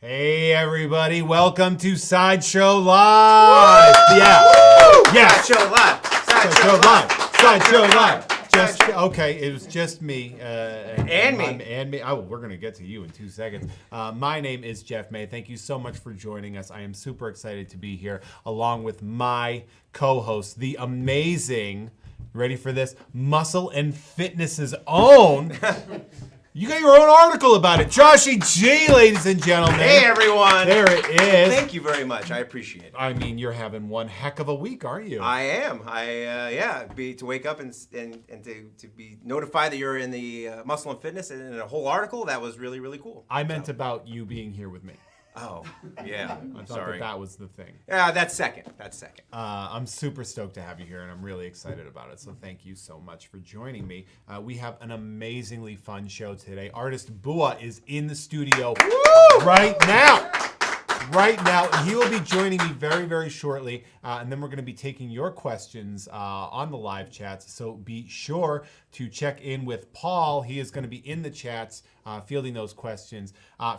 Hey everybody, welcome to Sideshow Live! Woo! Yeah. Yes. Sideshow Live. Sideshow Live. Sideshow Live. Okay, it was just me. And me. Oh, we're going to get to you in 2 seconds. My name is Jeff May. Thank you so much for joining us. I am super excited to be here along with my co-host, the amazing, ready for this, Muscle and Fitness's own... You got your own article about it. Joshy G, ladies and gentlemen. Hey, everyone. There it is. Thank you very much. I appreciate it. I mean, you're having one heck of a week, aren't you? I am. To wake up and to be notified that you're in the Muscle and Fitness and in a whole article, that was really, really cool. I meant about you being here with me. Oh, yeah. I thought that was the thing. Yeah, that's second. I'm super stoked to have you here, and I'm really excited about it. So thank you so much for joining me. We have an amazingly fun show today. Artist Bua is in the studio right now. And he will be joining me very, very shortly. And then we're going to be taking your questions on the live chats. So be sure to check in with Paul. He is going to be in the chats fielding those questions.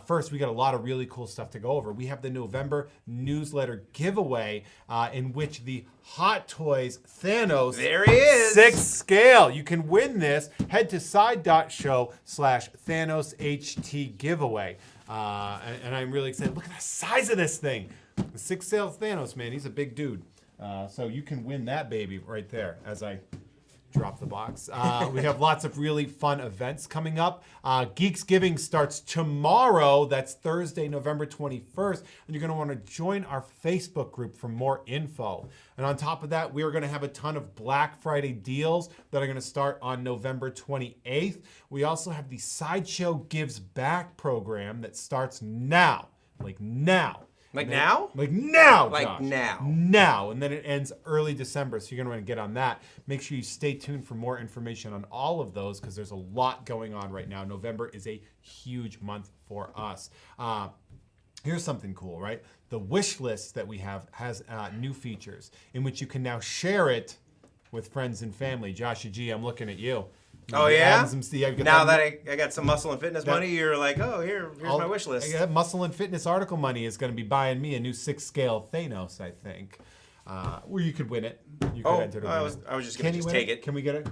First, we got a lot of really cool stuff to go over. We have the November newsletter giveaway in which the Hot Toys Thanos there he is 6 scale. You can win this. Head to side.show/ThanosHT giveaway. And I'm really excited. Look at the size of this thing. The 6 scale Thanos, man. He's a big dude. So you can win that baby right there as I drop the box. We have lots of really fun events coming up. Geeksgiving starts tomorrow. That's Thursday, November 21st. And you're going to want to join our Facebook group for more info. And on top of that, we are going to have a ton of Black Friday deals that are going to start on November 28th. We also have the Sideshow Gives Back program that starts now. Like now. Like now? Like now, Like Josh. now. Now. And then it ends early December, so you're going to want to get on that. Make sure you stay tuned for more information on all of those because there's a lot going on right now. November is a huge month for us. Here's something cool, right? The wish list that we have has new features in which you can now share it with friends and family. Joshua G, I'm looking at you. Oh, yeah? Now that I got some Muscle and Fitness money, you're like, oh, here's my wish list. Muscle and Fitness article money is going to be buying me a new 6 scale Thanos, I think. Where you could win it. You could enter to win it. I was just going to take it. Can we get it?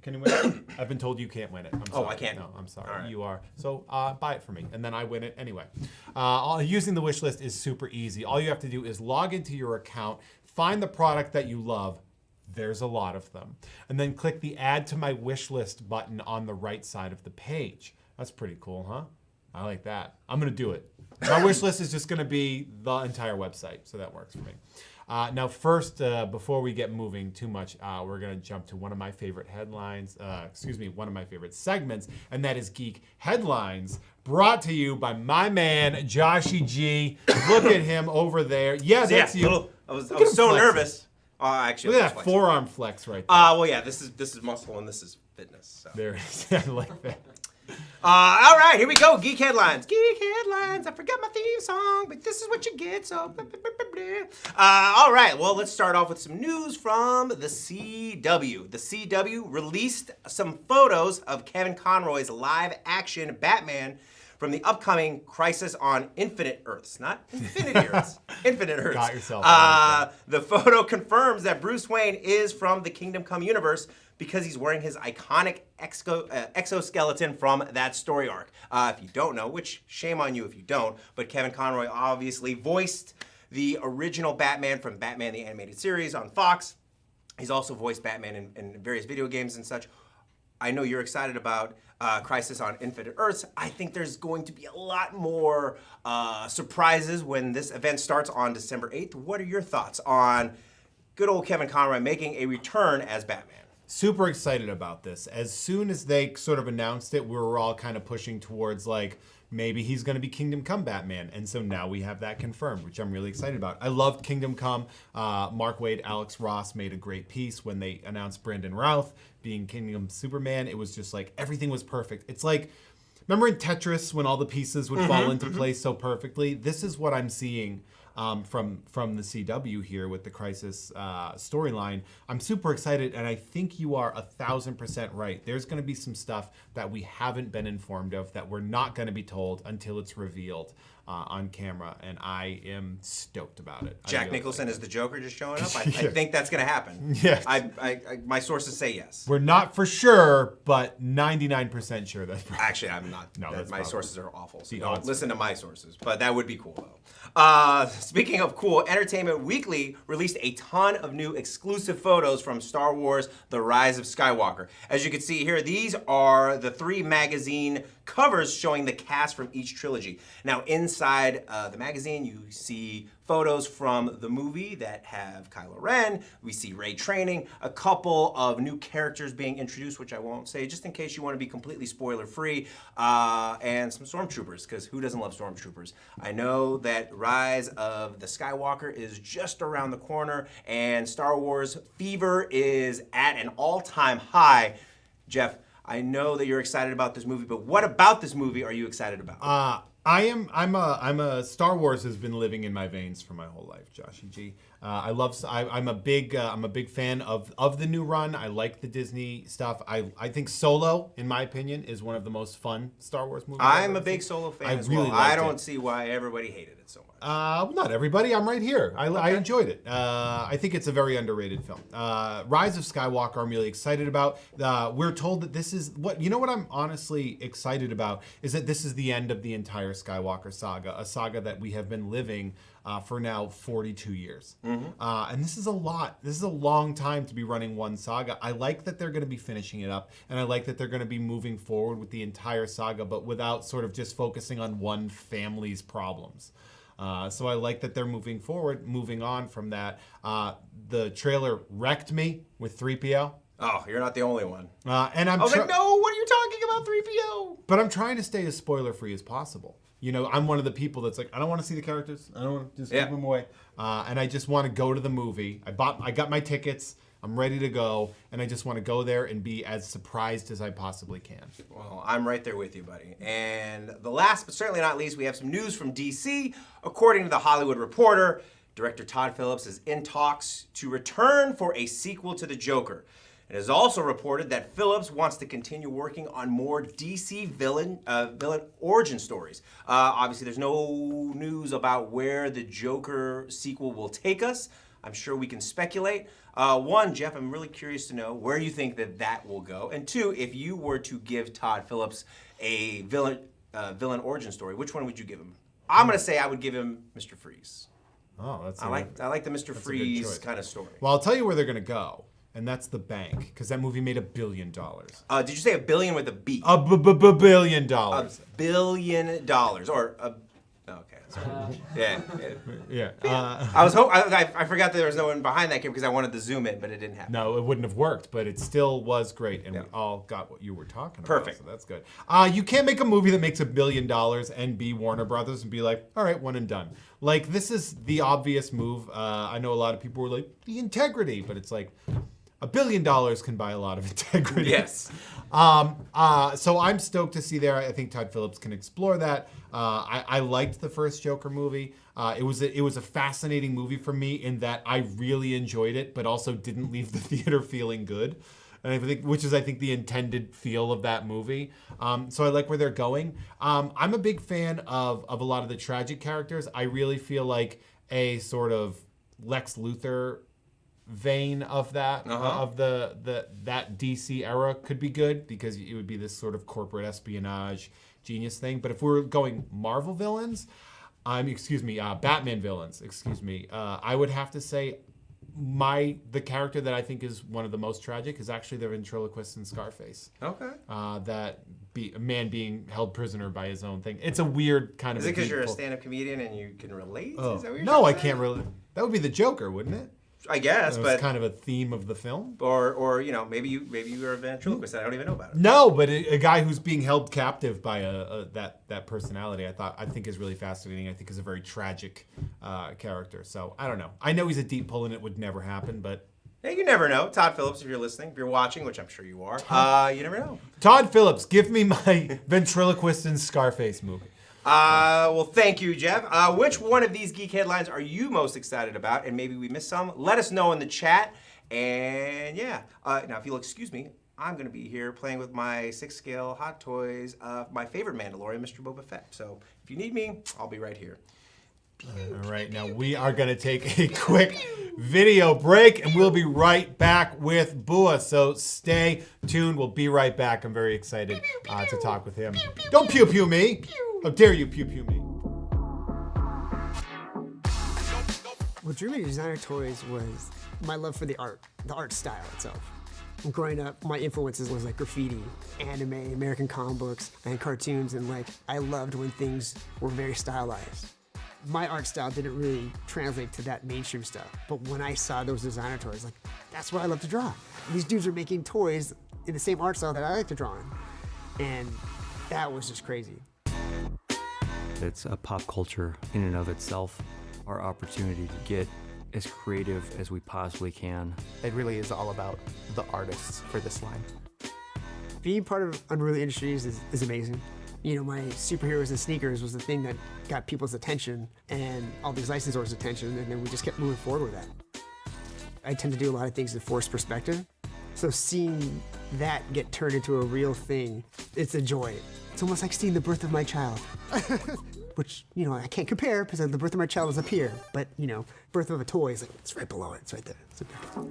Can you win it? I've been told you can't win it. I'm sorry. I can't. No, I'm sorry. Right. You are. So buy it for me, and then I win it anyway. Using the wish list is super easy. All you have to do is log into your account, find the product that you love. There's a lot of them. And then click the Add to My Wish List button on the right side of the page. That's pretty cool, huh? I like that. I'm going to do it. My wish list is just going to be the entire website, so that works for me. Now, first, before we get moving too much, we're going to jump to one of my favorite one of my favorite segments, and that is Geek Headlines, brought to you by my man, Joshy G. Look at him over there. Yeah, that's you. I was so nervous. Actually, look at that forearm flex right there. Well, yeah, this is muscle and this is fitness. So. There it is. I like that. All right, here we go. Geek Headlines. Geek Headlines. I forgot my theme song, but this is what you get, so... all right, well, let's start off with some news from the CW. The CW released some photos of Kevin Conroy's live-action Batman from the upcoming Crisis on Infinite Earths. Not Infinity Earths. Infinite Earths. Got yourself. The photo confirms that Bruce Wayne is from the Kingdom Come universe because he's wearing his iconic exoskeleton from that story arc. If you don't know, which shame on you if you don't, but Kevin Conroy obviously voiced the original Batman from Batman the Animated Series on Fox. He's also voiced Batman in various video games and such. I know you're excited about Crisis on Infinite Earths. I think there's going to be a lot more surprises when this event starts on December 8th. What are your thoughts on good old Kevin Conroy making a return as Batman? Super excited about this. As soon as they sort of announced it, we were all kind of pushing towards like, maybe he's going to be Kingdom Come Batman. And so now we have that confirmed, which I'm really excited about. I loved Kingdom Come. Mark Waid, Alex Ross made a great piece when they announced Brandon Routh being Kingdom Superman. It was just like, everything was perfect. It's like, remember in Tetris when all the pieces would fall into place so perfectly? This is what I'm seeing from the CW here with the Crisis storyline. I'm super excited, and I think you are 1,000% right. There's going to be some stuff that we haven't been informed of that we're not going to be told until it's revealed. on camera, and I am stoked about it. Jack Nicholson like is the Joker just showing up? I think that's going to happen. Yes. My sources say yes. We're not for sure, but 99% sure that's probably. Actually, I'm not. No, that's my probably sources are awful, so the don't odds. listen to my sources. But that would be cool, though. Speaking of cool, Entertainment Weekly released a ton of new exclusive photos from Star Wars The Rise of Skywalker. As you can see here, these are the 3 magazine covers showing the cast from each trilogy. Now, inside the magazine, you see photos from the movie that have Kylo Ren. We see Rey training, a couple of new characters being introduced, which I won't say, just in case you want to be completely spoiler-free, and some stormtroopers, because who doesn't love stormtroopers? I know that Rise of the Skywalker is just around the corner, and Star Wars fever is at an all-time high. Jeff, I know that you're excited about this movie, but what about this movie are you excited about? I'm a Star Wars has been living in my veins for my whole life, Joshy G. I'm a big fan of the new run. I like the Disney stuff. I think Solo, in my opinion, is one of the most fun Star Wars movies. I'm a big Solo fan as well. I don't see why everybody hated it so much. Not everybody. I'm right here. I enjoyed it. I think it's a very underrated film. Rise of Skywalker, I'm really excited about. We're told that this is what I'm honestly excited about is that this is the end of the entire Skywalker saga, a saga that we have been living for now 42 years. And this is a lot. This is a long time to be running one saga. I like that they're going to be finishing it up, and I like that they're going to be moving forward with the entire saga, but without sort of just focusing on one family's problems. So I like that they're moving forward, moving on from that. The trailer wrecked me with 3PO. Oh, you're not the only one. And I was like, no, what are you talking about, 3PO? But I'm trying to stay as spoiler-free as possible. I'm one of the people that's like, I don't want to see the characters. I don't want to just give them away. And I just want to go to the movie. I got my tickets. I'm ready to go, and I just want to go there and be as surprised as I possibly can. Well, I'm right there with you, buddy. And the last, but certainly not least, we have some news from DC. According to The Hollywood Reporter, director Todd Phillips is in talks to return for a sequel to The Joker. It is also reported that Phillips wants to continue working on more DC villain origin stories. Obviously, there's no news about where the Joker sequel will take us. I'm sure we can speculate. One, Jeff, I'm really curious to know where you think that will go. And two, if you were to give Todd Phillips a villain origin story, which one would you give him? I'm going to say I would give him Mr. Freeze. Oh, I like the Mr. Freeze kind of story. Well, I'll tell you where they're going to go. And that's the bank, because that movie made $1 billion. Did you say $1 billion with a B? $1 billion. $1 billion, or a. Okay. Yeah. I forgot that there was no one behind that because I wanted to zoom in, but it didn't happen. No, it wouldn't have worked, but it still was great, and we all got what you were talking about. Perfect. So that's good. You can't make a movie that makes $1 billion and be Warner Brothers and be like, all right, one and done. Like, this is the obvious move. I know a lot of people were like, the integrity, but it's like, $1 billion can buy a lot of integrity. Yes. So I'm stoked to see there. I think Todd Phillips can explore that. I liked the first Joker movie. It was a fascinating movie for me in that I really enjoyed it, but also didn't leave the theater feeling good. And I think, which is, I think, the intended feel of that movie. So I like where they're going. I'm a big fan of a lot of the tragic characters. I really feel like a sort of Lex Luthor vein of that of that DC era could be good, because it would be this sort of corporate espionage genius thing. But if we're going Marvel villains, Batman villains, I would have to say the character that I think is one of the most tragic is actually the ventriloquist in Scarface. Okay. A man being held prisoner by his own thing. It's a weird kind of. Is it because you're a stand-up comedian and you can relate? Oh. Is that what you're No, I can't relate. That would be the Joker, wouldn't it? I guess, but kind of a theme of the film. Or maybe you're a ventriloquist that I don't even know about it. No, but a guy who's being held captive by that personality, I think is really fascinating. I think is a very tragic character. So I don't know. I know he's a deep pull and it would never happen, but. Hey, you never know. Todd Phillips, if you're listening, if you're watching, which I'm sure you are, you never know. Todd Phillips, give me my ventriloquist in Scarface movie. Well, thank you, Jeff. Which one of these geek headlines are you most excited about? And maybe we missed some. Let us know in the chat. And yeah, now if you'll excuse me, I'm going to be here playing with my 6-scale Hot Toys of my favorite Mandalorian, Mr. Boba Fett. So if you need me, I'll be right here. All right, now we are going to take a quick video break, and we'll be right back with Bua. So stay tuned. We'll be right back. I'm very excited to talk with him. Don't pew pew me. How dare you pew pew me? What drew me to designer toys was my love for the art style itself. Growing up, my influences was like graffiti, anime, American comic books, and cartoons, and like I loved when things were very stylized. My art style didn't really translate to that mainstream stuff, but when I saw those designer toys, like that's what I love to draw. These dudes are making toys in the same art style that I like to draw in, and that was just crazy. It's a pop culture in and of itself. Our opportunity to get as creative as we possibly can. It really is all about the artists for this line. Being part of Unruly Industries is amazing. You know, my superheroes and sneakers was the thing that got people's attention and all these licensors' attention, and then we just kept moving forward with that. I tend to do a lot of things in forced perspective, so seeing that get turned into a real thing, it's a joy. It's almost like seeing the birth of my child. Which, you know, I can't compare because the birth of my child is up here, but, you know, birth of a toy is like, it's right below it, it's right there. It's right there.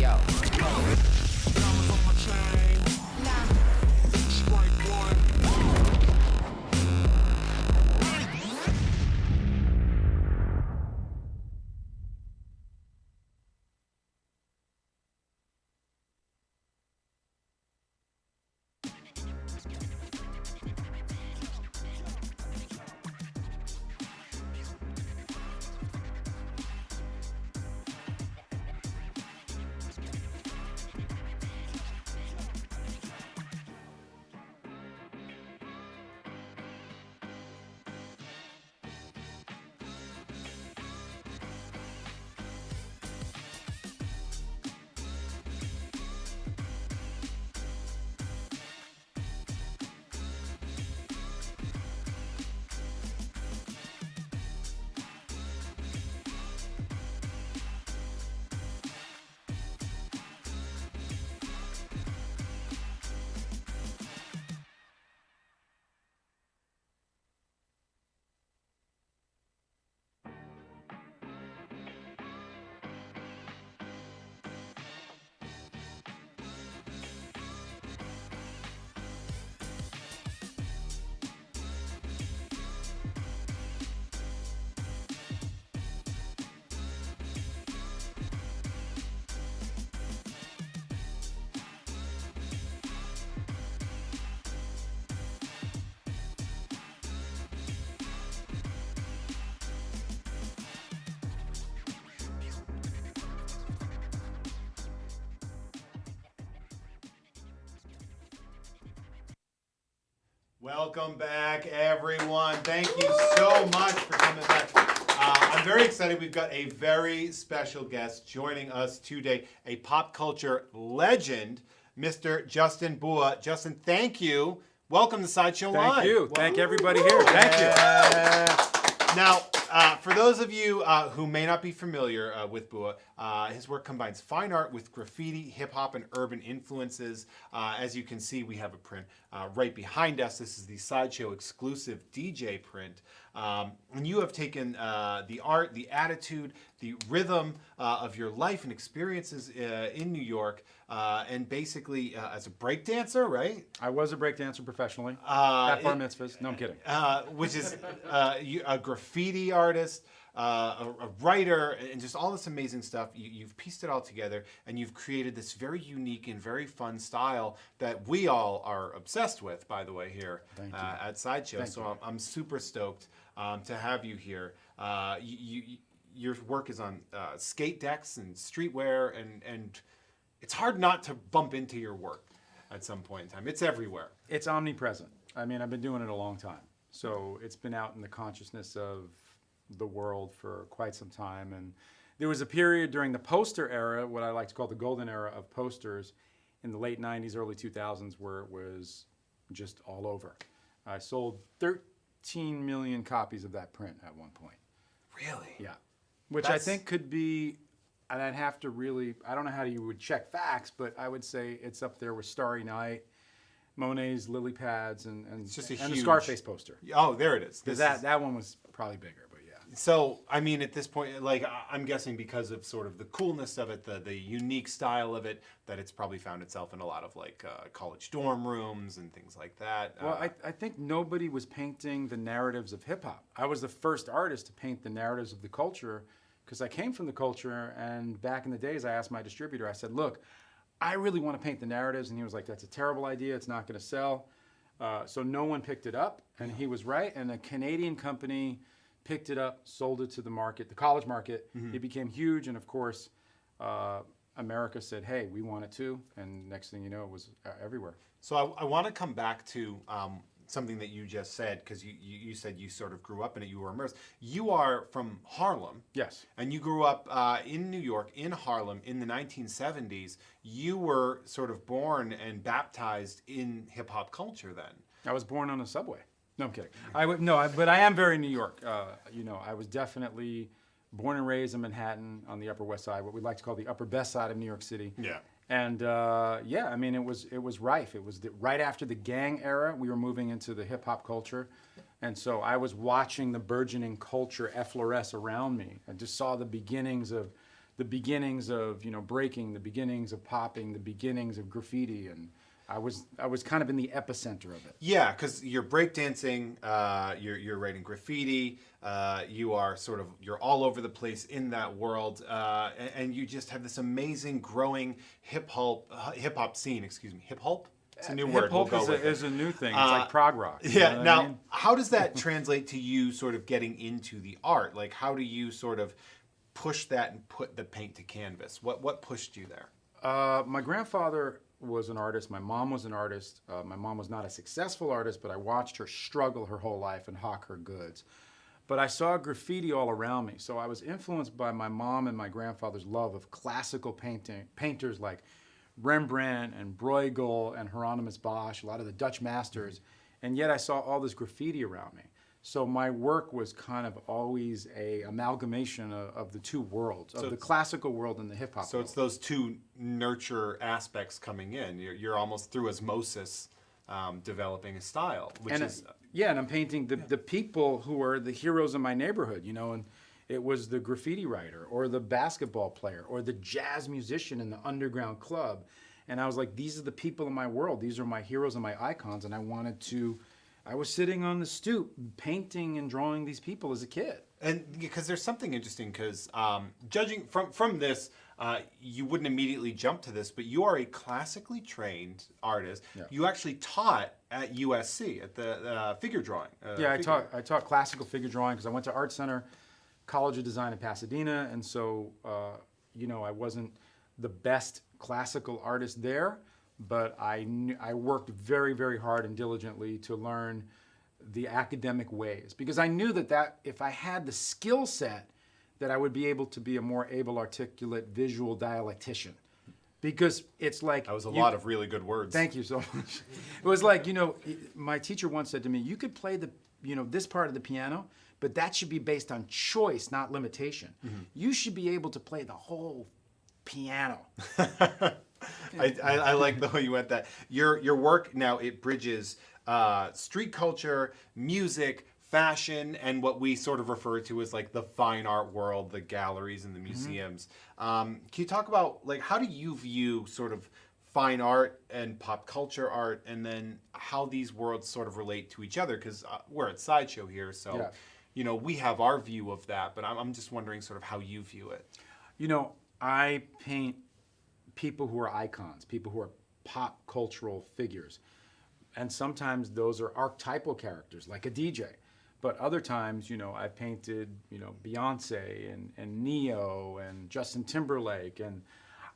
Yo. Welcome back, everyone. Thank you so much for coming back. I'm very excited. We've got a very special guest joining us today, a pop culture legend, Mr. Justin Bua. Justin, thank you. Welcome to Sideshow Live. Thank you. Thank everybody here. Thank you. Now, for those of you who may not be familiar with Bua, his work combines fine art with graffiti, hip-hop, and urban influences. As you can see, we have a print right behind us. This is the Sideshow exclusive DJ print. And you have taken the art, the attitude, the rhythm of your life and experiences in New York, and basically as a breakdancer, right? I was a breakdancer professionally. At bar mitzvahs. No, I'm kidding. Which is a graffiti artist, a writer, and just all this amazing stuff. You've pieced it all together, and you've created this very unique and very fun style that we all are obsessed with, by the way, here at Sideshow. So I'm super stoked to have you here. Your work is on skate decks and streetwear, and it's hard not to bump into your work at some point in time. It's everywhere. It's omnipresent. I mean, I've been doing it a long time. So it's been out in the consciousness of the world for quite some time. And there was a period during the poster era, what I like to call the golden era of posters, in the late 90s, early 2000s, where it was just all over. I sold 13 million copies of that print at one point. Really? Yeah. Which I think could be, and I'd have to really, I don't know how you would check facts, but I would say it's up there with Starry Night, Monet's Lily Pads, and it's just a and huge, the Scarface poster. Oh, there it is. That one was probably bigger, but yeah. So, I mean, at this point, like, I'm guessing because of sort of the coolness of it, the unique style of it, that it's probably found itself in a lot of, like, college dorm rooms and things like that. Well, I think nobody was painting the narratives of hip-hop. I was the first artist to paint the narratives of the culture because I came from the culture, and back in the days, I asked my distributor, I said, look, I really want to paint the narratives, and he was like, that's a terrible idea, it's not going to sell. So no one picked it up, and he was right, and a Canadian company picked it up, sold it to the market, the college market. It became huge, and of course, America said, hey, we want it too, and next thing you know, it was everywhere. So I want to come back to something that you just said, because you said you sort of grew up in it, you were immersed. You are from Harlem. Yes. And you grew up in New York, in Harlem, in the 1970s. You were sort of born and baptized in hip-hop culture then. I was born on a subway. No, I'm kidding. But I am very New York. You know, I was definitely born and raised in Manhattan on the Upper West Side, what we like to call the Upper Best Side of New York City. Yeah. And yeah, I mean, it was rife. It was right after the gang era. We were moving into the hip hop culture, and so I was watching the burgeoning culture effloresce around me. I just saw the beginnings of the beginnings of, you know, breaking, the beginnings of popping, the beginnings of graffiti, and I was kind of in the epicenter of it. Yeah, because you're breakdancing, you're writing graffiti, you're all over the place in that world, and you just have this amazing growing hip hop scene. Excuse me, hip hop. It's a new word. Hip hop is a new thing. It's like prog rock. Yeah. You know what Now, I mean? how does that translate to you sort of getting into the art? Like, how do you sort of push that and put the paint to canvas? What pushed you there? My grandfather was an artist. My mom was an artist. My mom was not a successful artist, but I watched her struggle her whole life and hawk her goods. But I saw graffiti all around me, so I was influenced by my mom and my grandfather's love of classical painters like Rembrandt and Bruegel and Hieronymus Bosch, a lot of the Dutch masters, and yet I saw all this graffiti around me. So my work was kind of always a amalgamation of the two worlds, of the classical world and the hip hop So world. it's those two nurture aspects coming in. You're almost through osmosis developing a style, which is... Yeah, and I'm painting the people who are the heroes of my neighborhood, you know, and it was the graffiti writer or the basketball player or the jazz musician in the underground club. And I was like, these are the people in my world. These are my heroes and my icons. And I was sitting on the stoop painting and drawing these people as a kid. And because there's something interesting, because judging from this, you wouldn't immediately jump to this, but you are a classically trained artist. Yeah. You actually taught at USC at the figure drawing. I taught classical figure drawing because I went to Art Center, College of Design in Pasadena, and so you know, I wasn't the best classical artist there, but I worked very, very hard and diligently to learn the academic ways, because I knew that if I had the skill set, that I would be able to be a more able, articulate, visual dialectician. Because it's like... That was a lot of really good words. Thank you so much. It was like, you know, my teacher once said to me, you could play this part of the piano, but that should be based on choice, not limitation. Mm-hmm. You should be able to play the whole piano. I like the way you went that. Your work now, it bridges street culture, music, fashion, and what we sort of refer to as like the fine art world, the galleries and the museums. Can you talk about, like, how do you view sort of fine art and pop culture art, and then how these worlds sort of relate to each other? Because we're at Sideshow here, so Yeah. you know, we have our view of that, but I'm just wondering sort of how you view it. You know, I paint people who are icons, people who are pop cultural figures. And sometimes those are archetypal characters, like a DJ. But other times, you know, I've painted, you know, Beyonce and Neo and Justin Timberlake. And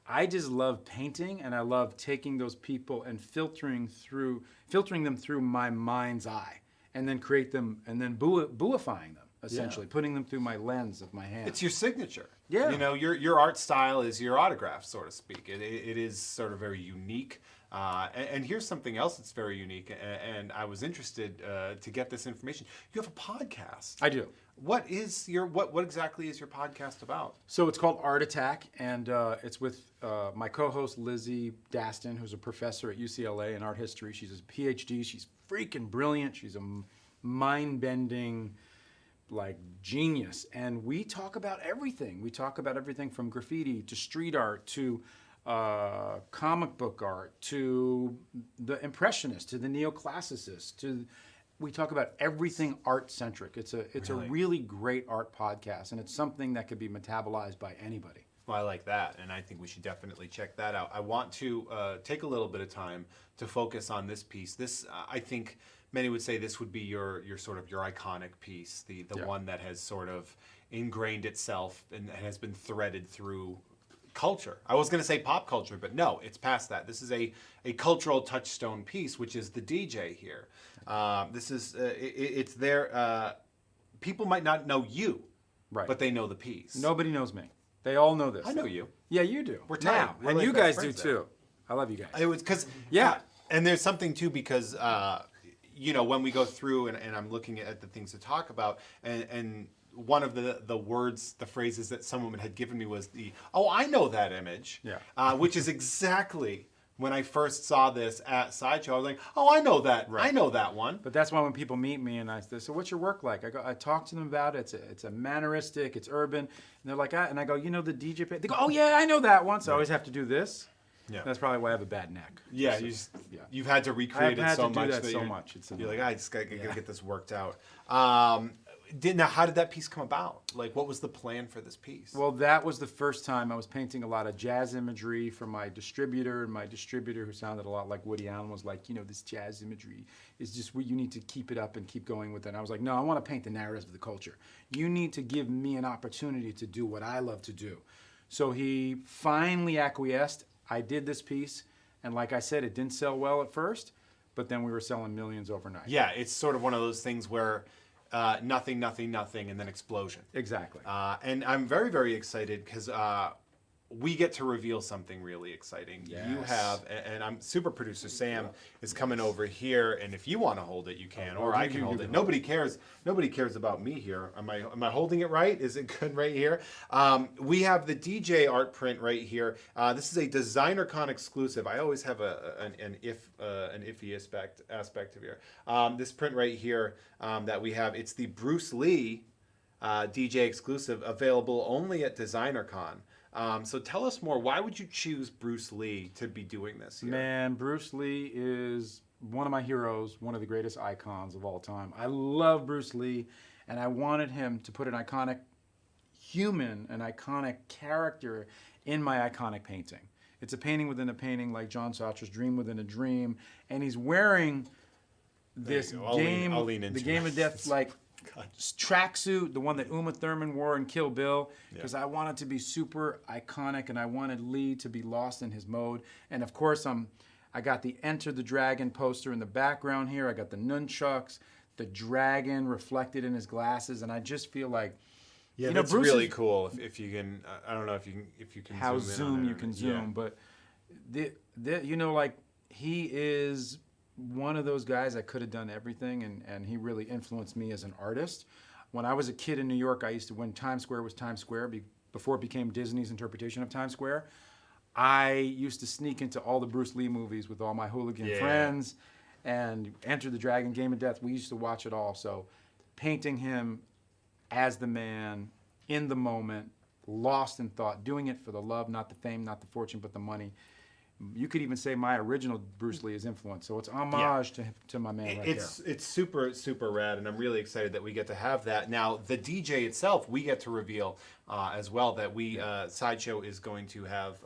I just love painting, and I love taking those people and filtering them through my mind's eye, and then create them, and then buifying them, essentially, putting them through my lens of my hand. It's your signature. Yeah. You know, your art style is your autograph, so to speak. It is sort of very unique. And here's something else that's very unique, and I was interested to get this information. You have a podcast. I do. What exactly is your podcast about? So it's called Art Attack, and it's with my co-host Lizzie Daston, who's a professor at UCLA in art history. She's a PhD. She's freaking brilliant. She's a mind-bending, like, genius. And we talk about everything. We talk about everything from graffiti to street art to comic book art to the Impressionists to the Neoclassicists. We talk about everything art-centric. It's a really great art podcast, and it's something that could be metabolized by anybody. Well, I like that, and I think we should definitely check that out. I want to take a little bit of time to focus on this piece. This, I think, many would say this would be your sort of your iconic piece, the one that has sort of ingrained itself and has been threaded through culture. I was going to say pop culture, but no, it's past that. This is a cultural touchstone piece, which is the DJ here. This is it's there. People might not know you, Right. but they know the piece. Nobody knows me. They all know this. I know you. Yeah, you do. We're tight. Now, We're and like you best guys do friends there. too. I love you guys. It was because and there's something too, because you know, when we go through and I'm looking at the things to talk about, and one of the words, the phrases that someone had given me was I know that image, which is exactly when I first saw this at Sideshow, I was like, oh, I know that. Right. I know that one. But that's why when people meet me and I say, so what's your work like? I talk to them about it. It's a manneristic, it's urban. And they're like, and I go, you know the DJ? They go, oh yeah, I know that one. So I always have to do this. Yeah. That's probably why I have a bad neck. Yeah, So, you've had to recreate I've it had so to do much that so you're, much. It's you're like, I just gotta Yeah. get this worked out. Now, how did that piece come about? Like, what was the plan for this piece? Well, that was the first time I was painting a lot of jazz imagery for my distributor, and my distributor, who sounded a lot like Woody Allen, was like, you know, this jazz imagery is just you need to keep it up and keep going with it. And I was like, no, I want to paint the narratives of the culture. You need to give me an opportunity to do what I love to do. So he finally acquiesced. I did this piece, and like I said, it didn't sell well at first, but then we were selling millions overnight. Yeah, it's sort of one of those things where nothing, and then explosion. Exactly. And I'm very, very excited because we get to reveal something really exciting. Yes. You have, and I'm super producer Sam is coming over here, and if you want to hold it, you can, or I can hold it. Nobody cares. Nobody cares about me here. Am I holding it right? Is it good right here? We have the DJ art print right here. This is a DesignerCon exclusive. I always have an iffy aspect of here. This print right here that we have. It's the Bruce Lee DJ exclusive, available only at DesignerCon. So tell us more. Why would you choose Bruce Lee to be doing this here? Man, Bruce Lee is one of my heroes, one of the greatest icons of all time. I love Bruce Lee, and I wanted him to put an iconic human, an iconic character in my iconic painting. It's a painting within a painting, like John Satra's Dream Within a Dream, and he's wearing this I'll lean into the Game of Death, like tracksuit, the one that Uma Thurman wore in Kill Bill, because I wanted to be super iconic, and I wanted Lee to be lost in his mode. And of course, I got the Enter the Dragon poster in the background here. I got the nunchucks, the dragon reflected in his glasses, and I just feel like, Yeah, you know, that's Bruce really is- cool. If you can, I don't know if you can how zoom in on zoom it you or- can yeah. zoom, but you know, like, he is one of those guys that could have done everything, and he really influenced me as an artist. When I was a kid in New York, I used to, when Times Square was Times Square, before it became Disney's interpretation of Times Square, I used to sneak into all the Bruce Lee movies with all my hooligan friends, and Enter the Dragon, Game of Death. We used to watch it all. So painting him as the man, in the moment, lost in thought, doing it for the love, not the fame, not the fortune, but the money. You could even say my original Bruce Lee is influence. So it's homage to my man right there. It's super, super rad, and I'm really excited that we get to have that. Now, the DJ itself, we get to reveal as well that we, Sideshow is going to have,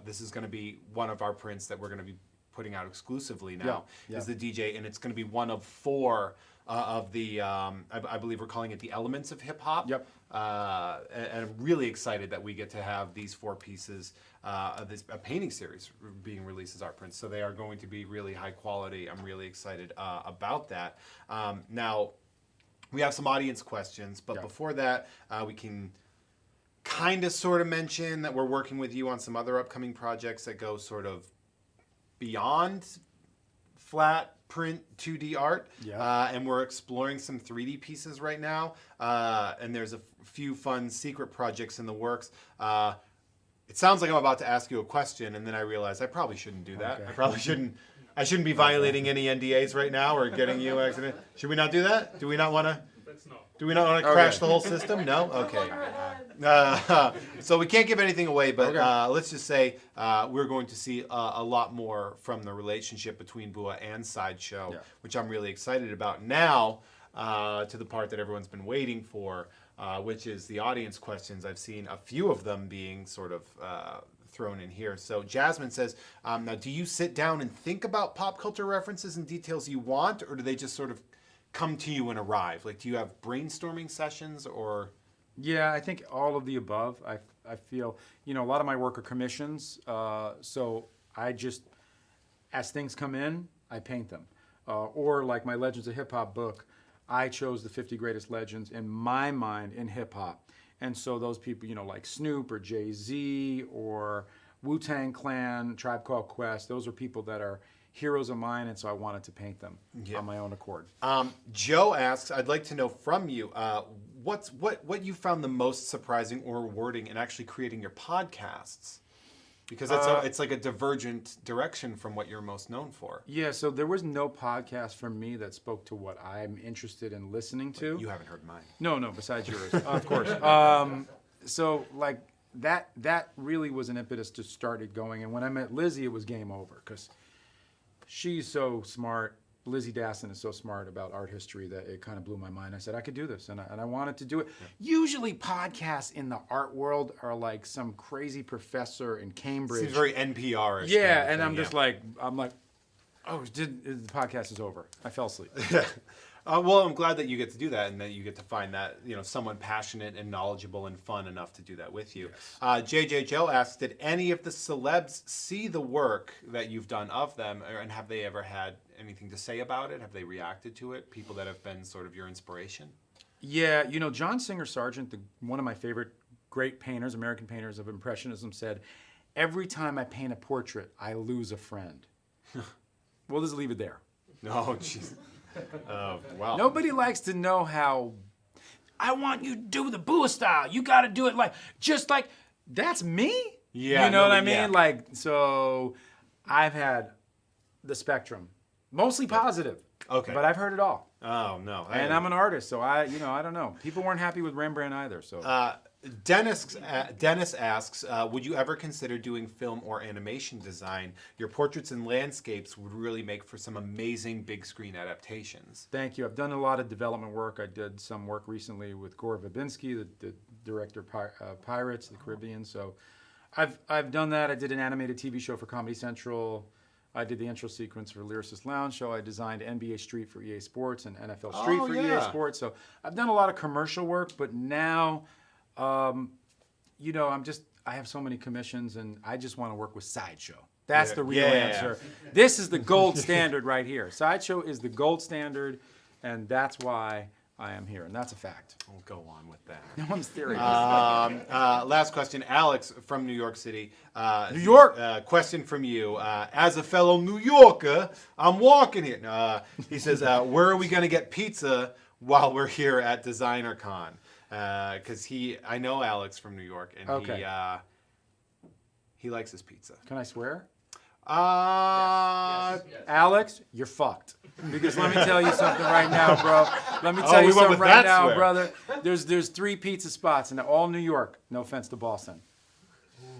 this is going to be one of our prints that we're going to be putting out exclusively now, is the DJ, and it's going to be one of 4 of the, I believe we're calling it the elements of hip hop. Yep. And I'm really excited that we get to have these 4 pieces of this a painting series being released as art prints. So they are going to be really high quality. I'm really excited about that. Now, we have some audience questions, but before that, we can kind of sort of mention that we're working with you on some other upcoming projects that go sort of beyond flat print 2D art, and we're exploring some 3D pieces right now, and there's a few fun secret projects in the works. It sounds like I'm about to ask you a question, and then I realize I probably shouldn't do that. I probably shouldn't. I shouldn't be violating any NDAs right now or getting you accident. Should we not do that? Do we not want to? Do we not want to crash the whole system? No? Okay. So we can't give anything away, but let's just say we're going to see a lot more from the relationship between Bua and Sideshow, which I'm really excited about. Now, to the part that everyone's been waiting for, which is the audience questions. I've seen a few of them being sort of thrown in here. So Jasmine says, now do you sit down and think about pop culture references and details you want, or do they just sort of come to you and arrive? Like, do you have brainstorming sessions or? Yeah, I think all of the above. I feel, you know, a lot of my work are commissions, so I just, as things come in, I paint them. Or like my Legends of Hip Hop book, I chose the 50 greatest legends in my mind in hip hop. And so those people, you know, like Snoop or Jay-Z or Wu-Tang Clan, Tribe Called Quest, those are people that are heroes of mine, and so I wanted to paint them on my own accord. Joe asks, I'd like to know from you, what you found the most surprising or rewarding in actually creating your podcasts? Because it's like a divergent direction from what you're most known for. Yeah, so there was no podcast from me that spoke to what I'm interested in listening to. You haven't heard mine. No, besides yours, of course. So like that really was an impetus to start it going. And when I met Lizzie, it was game over because she's so smart. Lizzie Dassin is so smart about art history that it kind of blew my mind. I said I could do this, and I wanted to do it. Yeah. Usually podcasts in the art world are like some crazy professor in Cambridge. Seems very NPR-ish. Yeah, kind of and thing, I'm just like, oh, the podcast is over. I fell asleep. Well, I'm glad that you get to do that and that you get to find that, someone passionate and knowledgeable and fun enough to do that with you. Yes. JJJ asks, did any of the celebs see the work that you've done of them, and have they ever had anything to say about it? Have they reacted to it? People that have been sort of your inspiration? Yeah, John Singer Sargent, one of my favorite great painters, American painters of Impressionism, said, every time I paint a portrait, I lose a friend. We'll just leave it there. Oh, jeez. Wow. Nobody likes to know how, I want you to do the Bua style. You got to do it just like, that's me? Yeah. You know what I mean? Yeah. So I've had the spectrum. Mostly positive. Okay. But I've heard it all. Oh, no. And I'm an artist, so I don't know. People weren't happy with Rembrandt either. So Dennis asks, would you ever consider doing film or animation design? Your portraits and landscapes would really make for some amazing big screen adaptations. Thank you. I've done a lot of development work. I did some work recently with Gore Verbinski, the director of Pirates, the Caribbean. So I've done that. I did an animated TV show for Comedy Central. I did the intro sequence for Lyricist Lounge Show. I designed NBA Street for EA Sports and NFL Street for EA Sports. So I've done a lot of commercial work, but now, I have so many commissions, and I just want to work with Sideshow. That's the real answer. This is the gold standard right here. Sideshow is the gold standard, and that's why I am here, and that's a fact. We'll go on with that. No one's serious. Last question, Alex from New York City. New York. Question from you. As a fellow New Yorker, I'm walking here. He says, where are we going to get pizza while we're here at Designer Con? Because I know Alex from New York, and he likes his pizza. Can I swear? Yes. Alex, you're fucked. Because let me tell you something right now, bro. Let me tell you something right now, brother. There's 3 pizza spots, and they're all New York. No offense to Boston.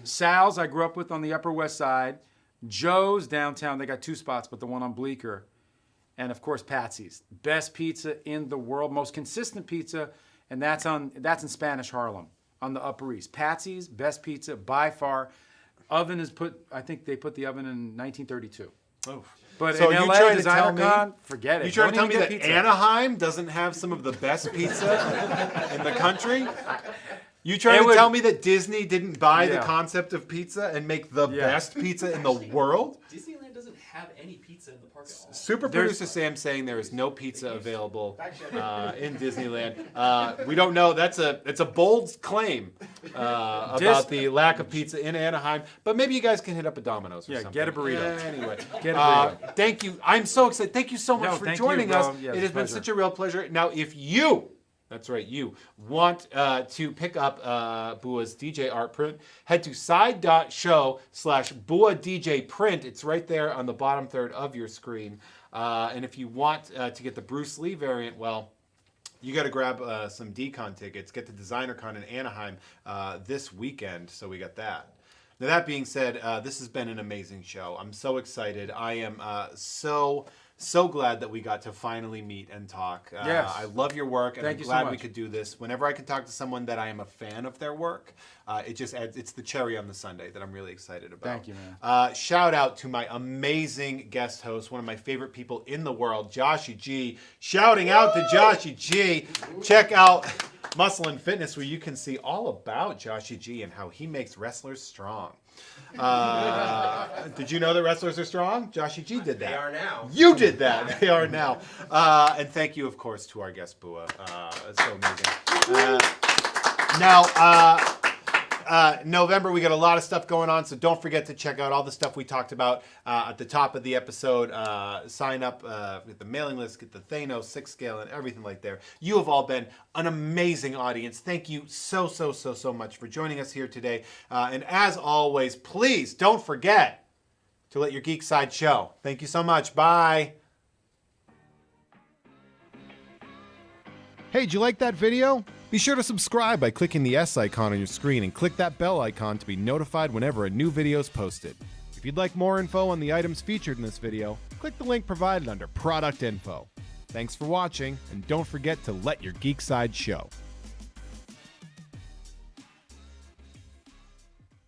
Sal's, I grew up with on the Upper West Side. Joe's downtown, they got 2 spots, but the one on Bleecker. And of course, Patsy's. Best pizza in the world, most consistent pizza, and that's in Spanish Harlem on the Upper East. Patsy's, best pizza by far. Oven is I think they put the oven in 1932. Oh. But so in LA, Designer Con, forget it. You trying to tell me that Anaheim doesn't have some of the best pizza in the country? You trying to tell me that Disney didn't buy the concept of pizza and make the best pizza in the world? Disneyland doesn't have any pizza in the park at all. Super producer Sam saying there is no pizza available in Disneyland. We don't know. It's a bold claim about the lack of pizza in Anaheim. But maybe you guys can hit up a Domino's or something. Get a burrito. Anyway, get a burrito. Thank you. I'm so excited. Thank you so much for joining us. Yeah, it has been such a real pleasure. Now, if you... That's right, you want to pick up Bua's DJ art print, head to side.show/Bua DJ print. It's right there on the bottom third of your screen. And if you want to get the Bruce Lee variant, well, you got to grab some Decon tickets. Get to Designer Con in Anaheim this weekend. So we got that. Now, that being said, this has been an amazing show. I'm so excited. I am so glad that we got to finally meet and talk. Yes. I love your work, and Thank I'm you glad so much. we could do this. Whenever I can talk to someone that I am a fan of their work, it just adds, it's the cherry on the sundae that I'm really excited about. Thank you, man. Shout out to my amazing guest host, one of my favorite people in the world, Joshy G. Shouting out to Joshy G. Check out Muscle and Fitness, where you can see all about Joshy G and how he makes wrestlers strong. Did you know that wrestlers are strong? Joshy G did that. They are now. You did that. They are now. And thank you, of course, to our guest, Bua. It's so amazing. Now, November, we got a lot of stuff going on, so don't forget to check out all the stuff we talked about at the top of the episode. Sign up, get the mailing list, get the Thanos 6 scale and everything like there. You have all been an amazing audience. Thank you so much for joining us here today. And as always, please don't forget to let your geek side show. Thank you so much. Bye. Hey, did you like that video? Be sure to subscribe by clicking the S icon on your screen and click that bell icon to be notified whenever a new video is posted. If you'd like more info on the items featured in this video, click the link provided under Product Info. Thanks for watching, and don't forget to let your geek side show.